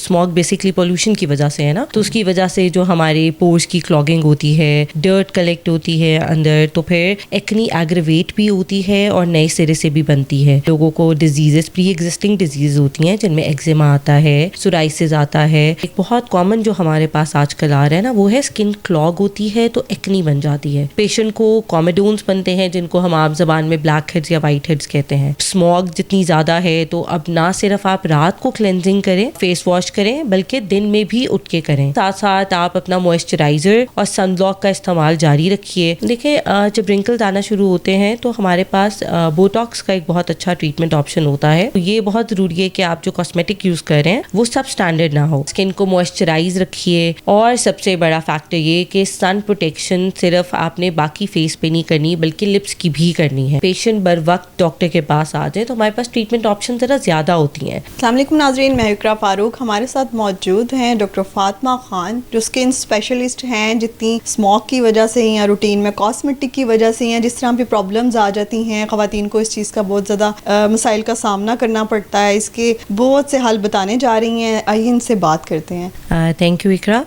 Smog basically pollution की वजह से है ना, तो उसकी वजह से जो हमारे पोर्स की क्लॉगिंग होती है, डर्ट कलेक्ट होती है अंदर, तो फिर एक्नी एग्रेवेट भी होती है और नए सिरे से भी बनती है। लोगों को डिजीजेस, प्री एग्जिस्टिंग डिजीज होती हैं जिनमें एक्जिमा आता है, सोराइसिस आता है। एक बहुत कॉमन जो हमारे पास आजकल आ रहा है ना, वो है स्किन क्लॉग होती है तो एक्नी बन जाती है। पेशेंट को कॉमेडोन्स बनते हैं जिनको हम आम जबान में ब्लैक हेड्स या वाइट हेड्स कहते हैं। स्मॉग जितनी ज्यादा है तो अब ना सिर्फ आप रात को क्लेंजिंग करें, फेस वॉश करें, बल्कि दिन में भी उठ के करें। साथ साथ आप अपना मॉइस्चराइजर और सनब्लॉक का इस्तेमाल जारी रखिए। देखिए, जब रिंकल्स आना शुरू होते हैं तो हमारे पास बोटॉक्स का एक बहुत अच्छा ट्रीटमेंट ऑप्शन होता है। तो ये बहुत जरूरी है कि आप जो कॉस्मेटिक यूज कर रहे हैं वो सब स्टैंडर्ड ना हो। स्किन को मॉइस्चराइज रखिए और सबसे बड़ा फैक्टर ये कि सन प्रोटेक्शन सिर्फ आपने बाकी फेस पे नहीं करनी बल्कि लिप्स की भी करनी है। पेशेंट बर वक्त डॉक्टर के पास आ जाए तो हमारे पास ट्रीटमेंट ऑप्शन जरा ज्यादा होती हैं। अस्सलाम वालेकुम नाज़रीन, मैं इकरा फारूक। हमारे साथ मौजूद हैं डॉक्टर फातिमा खान, जो स्किन स्पेशलिस्ट हैं। जितनी स्मॉग की वजह से या रूटीन में कॉस्मेटिक की वजह से या जिस तरह भी प्रॉब्लम्स आ जाती हैं, ख़वातीन को इस चीज़ का बहुत ज़्यादा मसाइल का सामना करना पड़ता है, इसके बहुत से हल बताने जा रही हैं। आइए इनसे बात करते हैं। थैंक यू इकरा।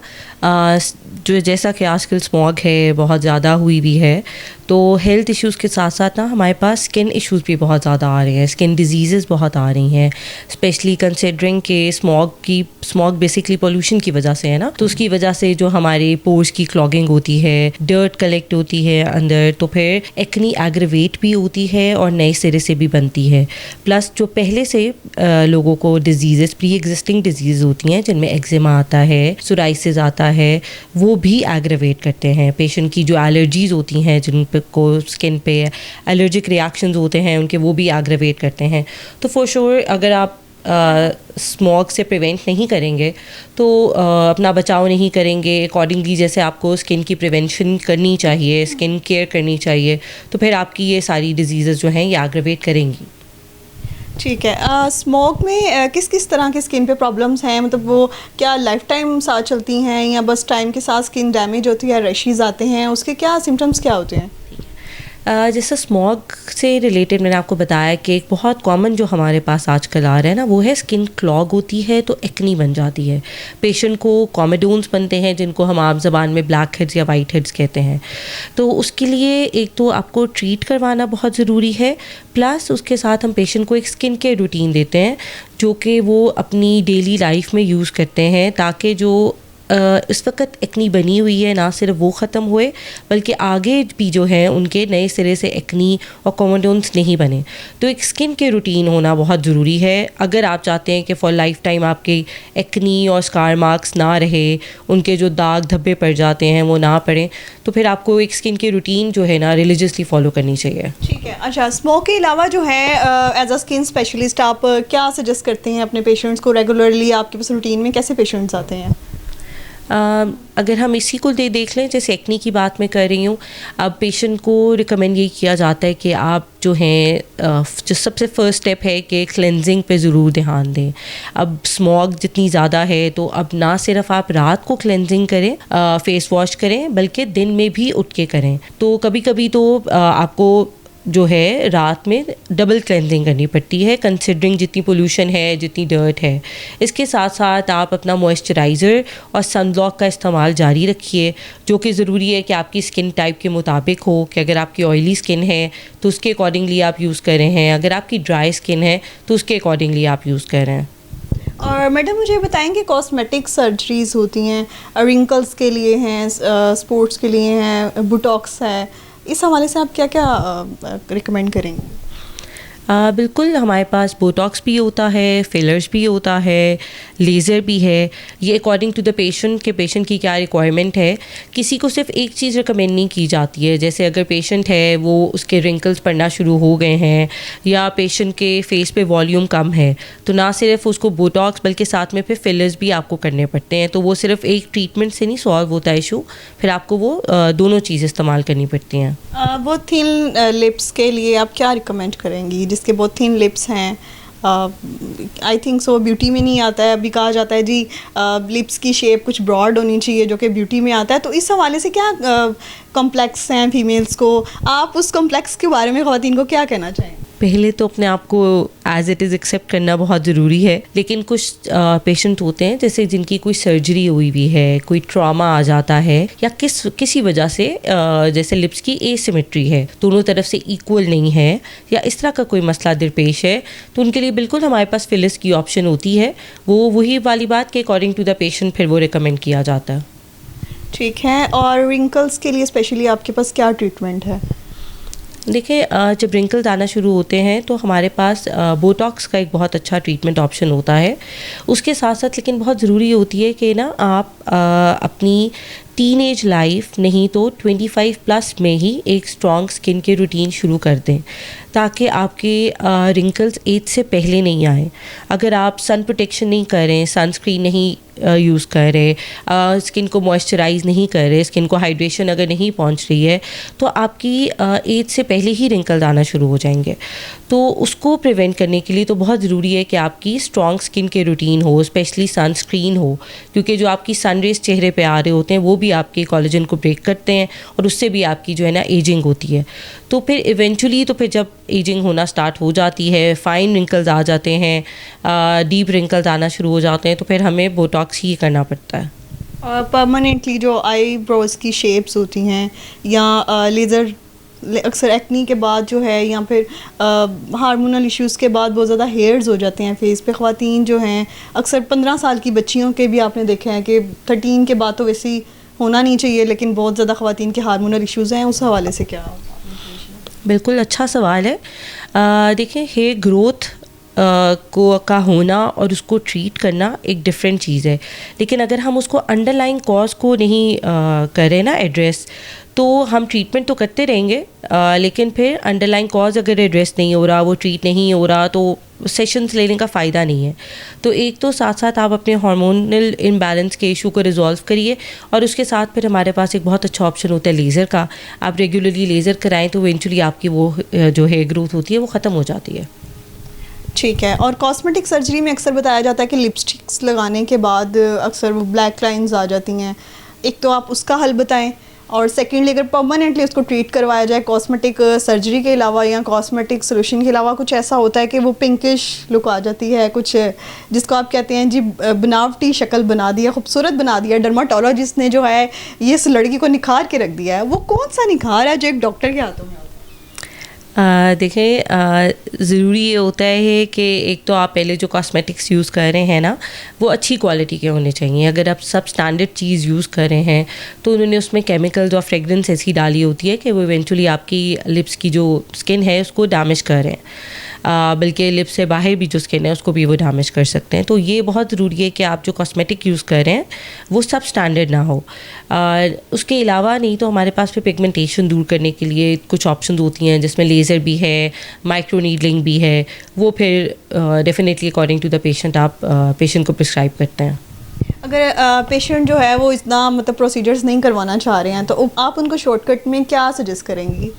जो जैसा कि आजकल स्मॉग है बहुत ज़्यादा हुई भी है, तो हेल्थ इश्यूज़ के साथ साथ ना हमारे पास स्किन इश्यूज़ भी बहुत ज़्यादा आ रहे हैं, स्किन डिजीज़ बहुत आ रही हैं, स्पेशली कंसिडरिंग के स्मॉग बेसिकली पोल्यूशन की वजह से है ना, तो उसकी वजह से जो हमारे पोर्स की क्लॉगिंग होती है, डर्ट कलेक्ट होती है अंदर, तो फिर एक्नी एग्रेवेट भी होती है और नए सिरे से भी बनती है। प्लस जो पहले से लोगों को डिजीज़, प्री एग्जिस्टिंग डिजीज़ होती हैं जिनमें एक्जिमा आता है, सोराइसिस आता है, वो भी एग्रेवेट करते हैं। पेशेंट की जो एलर्जीज़ होती हैं, जिन को स्किन पे एलर्जिक रिएक्शंस होते हैं, उनके वो भी एग्रेवेट करते हैं। तो फॉर श्योर अगर आप स्मॉग से प्रिवेंट नहीं करेंगे तो अपना बचाव नहीं करेंगे अकॉर्डिंगली, जैसे आपको स्किन की प्रिवेंशन करनी चाहिए, स्किन केयर करनी चाहिए, तो फिर आपकी ये सारी डिजीज़ जो हैं ये एग्रेवेट करेंगी। ठीक है। स्मोक में किस किस तरह के स्किन पे प्रॉब्लम्स हैं? मतलब वो क्या लाइफ टाइम साथ चलती हैं या बस टाइम के साथ स्किन डैमेज होती है, रैशेस आते हैं, उसके क्या सिम्टम्स क्या होते हैं? जैसे स्मॉग से रिलेटेड मैंने आपको बताया कि एक बहुत कॉमन जो हमारे पास आजकल आ रहा है ना, वो है स्किन क्लॉग होती है तो एक्नी बन जाती है। पेशेंट को कॉमेडोन्स बनते हैं जिनको हम आम जबान में ब्लैक हेड्स या वाइट हेड्स कहते हैं। तो उसके लिए एक तो आपको ट्रीट करवाना बहुत ज़रूरी है, प्लस उसके साथ हम पेशेंट को एक स्किन केयर रूटीन देते हैं जो कि वो अपनी डेली लाइफ में यूज़ करते हैं, ताकि जो इस वक्त एक्नी बनी हुई है ना सिर्फ वो ख़त्म हुए बल्कि आगे भी जो है उनके नए सिरे से एक्नी और कॉमेडोन्स नहीं बने। तो एक स्किन के रूटीन होना बहुत ज़रूरी है। अगर आप चाहते हैं कि फॉर लाइफ टाइम आपके एक्नी और स्कार मार्क्स ना रहे, उनके जो दाग धब्बे पड़ जाते हैं वो ना पड़े, तो फिर आपको एक स्किन के रूटीन जो है ना रिलीजियसली फॉलो करनी चाहिए। ठीक है। अच्छा, स्मोक के अलावा जो है एज अ स्किन स्पेशलिस्ट आप क्या सजेस्ट करते हैं अपने पेशेंट्स को? रेगुलरली आपके पास रूटीन में कैसे पेशेंट्स आते हैं? अगर हम इसी को देख लें, जैसे एक्नी की बात मैं कर रही हूँ, अब पेशेंट को रिकमेंड ये किया जाता है कि आप जो हैं जो सबसे फर्स्ट स्टेप है कि क्लेंजिंग पे ज़रूर ध्यान दें। अब स्मॉग जितनी ज़्यादा है तो अब ना सिर्फ आप रात को क्लेंजिंग करें, फेस वॉश करें, बल्कि दिन में भी उठ के करें। तो कभी कभी तो आपको जो है रात में डबल क्लेंजिंग करनी पड़ती है, कंसिडरिंग जितनी पोल्यूशन है, जितनी डर्ट है। इसके साथ साथ आप अपना मॉइस्चराइज़र और सनब्लॉक का इस्तेमाल जारी रखिए, जो कि ज़रूरी है कि आपकी स्किन टाइप के मुताबिक हो, कि अगर आपकी ऑयली स्किन है तो उसके अकॉर्डिंगली आप यूज़ कर रहे हैं, अगर आपकी ड्राई स्किन है तो उसके अकॉर्डिंगली आप यूज़ कर रहे हैं। और मैडम मुझे बताएंगे कॉस्मेटिक सर्जरीज़ होती हैं, रिंकल्स के लिए हैं, स्पोर्ट्स के लिए हैं, बोटॉक्स है, इस हवाले से आप क्या क्या रिकमेंड करेंगे? बिल्कुल, हमारे पास बोटॉक्स भी होता है, फिलर्स भी होता है, लेज़र भी है। ये अकॉर्डिंग टू द पेशेंट के पेशेंट की क्या रिक्वायरमेंट है। किसी को सिर्फ एक चीज़ रिकमेंड नहीं की जाती है। जैसे अगर पेशेंट है वो उसके रिंकल्स पड़ना शुरू हो गए हैं या पेशेंट के फेस पे वॉल्यूम कम है, तो ना सिर्फ उसको बोटॉक्स बल्कि साथ में फिर फिलर्स भी आपको करने पड़ते हैं। तो वो सिर्फ एक ट्रीटमेंट से नहीं सॉल्व होता इशू, फिर आपको वो दोनों चीज़ इस्तेमाल करनी पड़ती हैं। वो थिन लिप्स के लिए आप क्या रिकमेंड करेंगी? जिसके बहुत थिन लिप्स हैं, आई थिंक सो ब्यूटी में नहीं आता है। अभी कहा जाता है जी लिप्स की शेप कुछ ब्रॉड होनी चाहिए जो कि ब्यूटी में आता है। तो इस हवाले से क्या कॉम्प्लेक्स हैं फीमेल्स को? आप उस कॉम्प्लेक्स के बारे में ख़वातीन को क्या कहना चाहेंगे? पहले तो अपने आप को एज इट इज़ एक्सेप्ट करना बहुत ज़रूरी है, लेकिन कुछ पेशेंट होते हैं जैसे जिनकी कोई सर्जरी हुई हुई है, कोई ट्रॉमा आ जाता है, या किसी वजह से जैसे लिप्स की एसिमेट्री है, दोनों तरफ से इक्वल नहीं है, या इस तरह का कोई मसला दरपेश है, तो उनके लिए बिल्कुल हमारे पास फिलिस की ऑप्शन होती है। वो वही वाली बात कि अकॉर्डिंग टू द पेशेंट फिर वो रिकमेंड किया जाता है। ठीक है, और रिंकल्स के लिए स्पेशली आपके पास क्या ट्रीटमेंट है? देखिए, जब रिंकल्स आना शुरू होते हैं तो हमारे पास बोटॉक्स का एक बहुत अच्छा ट्रीटमेंट ऑप्शन होता है। उसके साथ साथ लेकिन बहुत ज़रूरी होती है कि ना आप अपनी टीनेज लाइफ नहीं तो 25 प्लस में ही एक स्ट्रॉन्ग स्किन के रूटीन शुरू कर दें, ताकि आपके रिंकल्स एज से पहले नहीं आए। अगर आप सन प्रोटेक्शन नहीं कर रहे, सनस्क्रीन नहीं यूज़ कर रहे, स्किन को मॉइस्चराइज नहीं कर रहे, स्किन को हाइड्रेशन अगर नहीं पहुंच रही है, तो आपकी एज से पहले ही रिंकल्स आना शुरू हो जाएंगे। तो उसको प्रिवेंट करने के लिए तो बहुत ज़रूरी है कि आपकी स्ट्रॉन्ग स्किन के रूटीन हो, स्पेशली सनस्क्रीन हो, क्योंकि जो आपकी सन रेज चेहरे पे आ रहे होते हैं वो भी आपके कोलेजन को ब्रेक करते हैं और उससे भी आपकी जो है ना एजिंग होती है। तो फिर इवेंचुअली तो फिर जब एजिंग होना स्टार्ट हो जाती है, फाइन रिंकल्स आ जाते हैं, डीप रिंकल्स आना शुरू हो जाते हैं, तो फिर हमें बोटॉक्स ही करना पड़ता है। परमानेंटली जो आईब्रोज की शेप्स होती हैं या लेज़र अक्सर एक्नी के बाद जो है, या फिर हार्मोनल इश्यूज़ के बाद बहुत ज़्यादा हेयर्स हो जाते हैं फेस पे, ख़वातीन जो हैं अक्सर 15 साल की बच्चियों के भी आपने देखे हैं कि 13 के बाद तो वैसे ही होना नहीं चाहिए, लेकिन बहुत ज़्यादा ख़वातीन के हार्मोनल इश्यूज़ हैं, उस हवाले से क्या? बिल्कुल अच्छा सवाल है। देखिए, हेयर ग्रोथ का होना और उसको ट्रीट करना एक डिफरेंट चीज़ है, लेकिन अगर हम उसको अंडरलाइन कॉज को नहीं करें ना एड्रेस, तो हम ट्रीटमेंट तो करते रहेंगे, लेकिन फिर अंडरलाइन कॉज अगर एड्रेस नहीं हो रहा, वो ट्रीट नहीं हो रहा, तो सेशंस लेने का फ़ायदा नहीं है। तो एक तो साथ साथ आप अपने हार्मोनल इम्बैलेंस के इशू को रिजॉल्व करिए, और उसके साथ फिर हमारे पास एक बहुत अच्छा ऑप्शन होता है लेज़र का। आप रेगुलरली लेज़र कराएं तो इवेंचुअली आपकी वो जो हेयर ग्रोथ होती है वो ख़त्म हो जाती है। ठीक है, और कॉस्मेटिक सर्जरी में अक्सर बताया जाता है कि लिपस्टिक्स लगाने के बाद अक्सर वो ब्लैक लाइंस आ जाती हैं। एक तो आप उसका हल बताएं, और सेकेंडली अगर परमानेंटली उसको ट्रीट करवाया जाए कॉस्मेटिक सर्जरी के अलावा या कॉस्मेटिक सोल्यूशन के अलावा, कुछ ऐसा होता है कि वो पिंकिश लुक आ जाती है, कुछ जिसको आप कहते हैं जी बनावटी शक्ल बना दिया, खूबसूरत बना दिया, डर्माटोलॉजिस्ट ने जो है ये इस लड़की को निखार के रख दिया है, वो कौन सा निखार है जो एक डॉक्टर के हाथों में? देखें, ज़रूरी ये होता है कि एक तो आप पहले जो कॉस्मेटिक्स यूज़ कर रहे हैं ना, वो अच्छी क्वालिटी के होने चाहिए। अगर आप सब स्टैंडर्ड चीज़ यूज़ कर रहे हैं तो उन्होंने उसमें केमिकल्स और फ्रेगरेंस ऐसी डाली होती है कि वो इवेंचुअली आपकी लिप्स की जो स्किन है उसको डैमेज कर रहे हैं, बल्कि लिप्स से बाहर भी जो स्किन है उसको भी वो डैमेज कर सकते हैं। तो ये बहुत ज़रूरी है कि आप जो कॉस्मेटिक यूज़ कर रहे हैं वो सब स्टैंडर्ड ना हो। उसके अलावा नहीं तो हमारे पास फिर पिगमेंटेशन दूर करने के लिए कुछ ऑप्शन होती हैं, जिसमें लेज़र भी है, माइक्रो नीडलिंग भी है, वो फिर definitely according to the patient आप पेशेंट को प्रिस्क्राइब करते हैं। अगर पेशेंट जो है वो इतना मतलब प्रोसीजर्स नहीं करवाना चाह रहे हैं, तो आप उनको शॉर्टकट में क्या सजेस्ट करेंगी?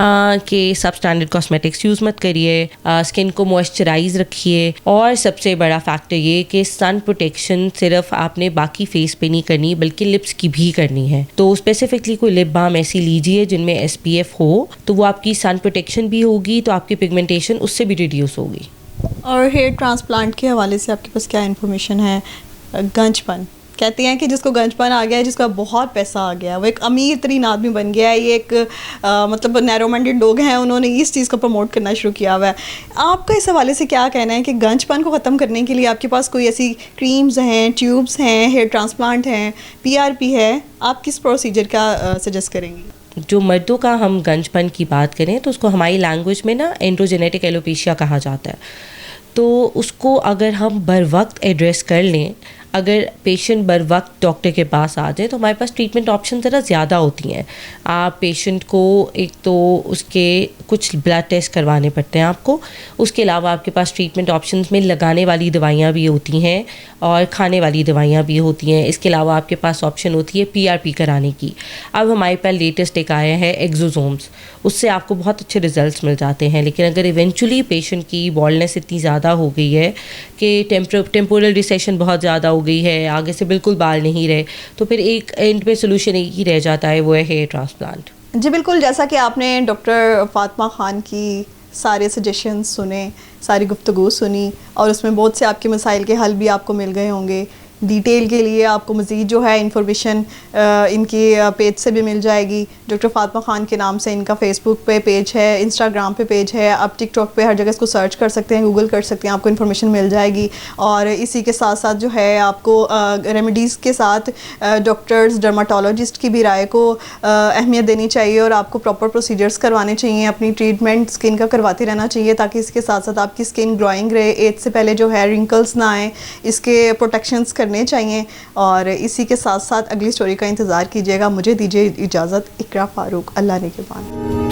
कि सब स्टैंडर्ड कॉस्मेटिक्स यूज़ मत करिए, स्किन को मॉइस्चराइज रखिए, और सबसे बड़ा फैक्टर ये कि सन प्रोटेक्शन सिर्फ आपने बाकी फेस पे नहीं करनी बल्कि लिप्स की भी करनी है। तो स्पेसिफिकली कोई लिप बाम ऐसी लीजिए जिनमें SPF हो, तो वो आपकी सन प्रोटेक्शन भी होगी, तो आपकी पिगमेंटेशन उससे भी रिड्यूस होगी। और हेयर ट्रांसप्लांट के हवाले से आपके पास क्या इन्फॉर्मेशन है? गंजपन कहते हैं कि जिसको गंजपन आ गया है, जिसका बहुत पैसा आ गया है, वो एक अमीर तरीन आदमी बन गया है, ये एक मतलब नैरो माइंडेड लोग हैं, उन्होंने इस चीज़ को प्रमोट करना शुरू किया हुआ है। आपका इस हवाले से क्या कहना है कि गंजपन को ख़त्म करने के लिए आपके पास कोई ऐसी क्रीम्स हैं, ट्यूब्स हैं, हेयर ट्रांसप्लांट हैं, PRP है, आप किस प्रोसीजर का सजेस्ट करेंगी? जो मर्दों का हम गंजपन की बात करें तो उसको हमारी लैंग्वेज में ना एंड्रोजेनेटिक एलोपेशिया कहा जाता है। तो उसको अगर हम बर वक्त एड्रेस कर लें, अगर पेशेंट बर वक्त डॉक्टर के पास आ जाए, तो हमारे पास ट्रीटमेंट ऑप्शन ज़रा ज़्यादा होती हैं। आप पेशेंट को एक तो उसके कुछ ब्लड टेस्ट करवाने पड़ते हैं आपको, उसके अलावा आपके पास ट्रीटमेंट ऑप्शंस में लगाने वाली दवाइयाँ भी होती हैं और खाने वाली दवाइयाँ भी होती हैं। इसके अलावा आपके पास ऑप्शन होती है PRP कराने की। अब हमारे पास लेटेस्ट एक आया है एक्सोसोम्स, उससे आपको बहुत अच्छे रिजल्ट्स मिल जाते हैं। लेकिन अगर इवेंचुअली पेशेंट की बॉल्डनेस इतनी ज़्यादा हो गई है कि टेम्पोरल रिसेशन बहुत ज़्यादा हो गई है, आगे से बिल्कुल बाल नहीं रहे, तो फिर एक एंड पे सोल्यूशन एक ही रह जाता है, वो है हेयर ट्रांसप्लांट। जी बिल्कुल, जैसा कि आपने डॉक्टर फातिमा खान की सारे सजेशंस सुने, सारी गुफ्तगू सुनी और उसमें बहुत से आपके मसाइल के हल भी आपको मिल गए होंगे। डिटेल के लिए आपको मज़ीद जो है इंफॉर्मेशन इनकी पेज से भी मिल जाएगी। डॉक्टर फातिमा ख़ान के नाम से इनका फेसबुक पे पेज है, इंस्टाग्राम पे पेज है, आप टिकटॉक पे हर जगह इसको सर्च कर सकते हैं, गूगल कर सकते हैं, आपको इन्फॉर्मेशन मिल जाएगी। और इसी के साथ साथ जो है आपको रेमेडीज़ के साथ डॉक्टर्स, डर्माटोलॉजिस्ट की भी राय को अहमियत देनी चाहिए और आपको प्रॉपर प्रोसीजर्स करवाने चाहिए, अपनी ट्रीटमेंट स्किन का करवाते रहना चाहिए ताकि इसके साथ साथ आपकी स्किन ग्रोइंग रहे, एज से पहले जो है रिंकल्स ना आए, इसके प्रोटेक्शंस करने चाहिए। और इसी के साथ साथ अगली स्टोरी का इंतज़ार कीजिएगा। मुझे दीजिए इजाज़त। इकरा फारूक, अल्लाह ने के बाद।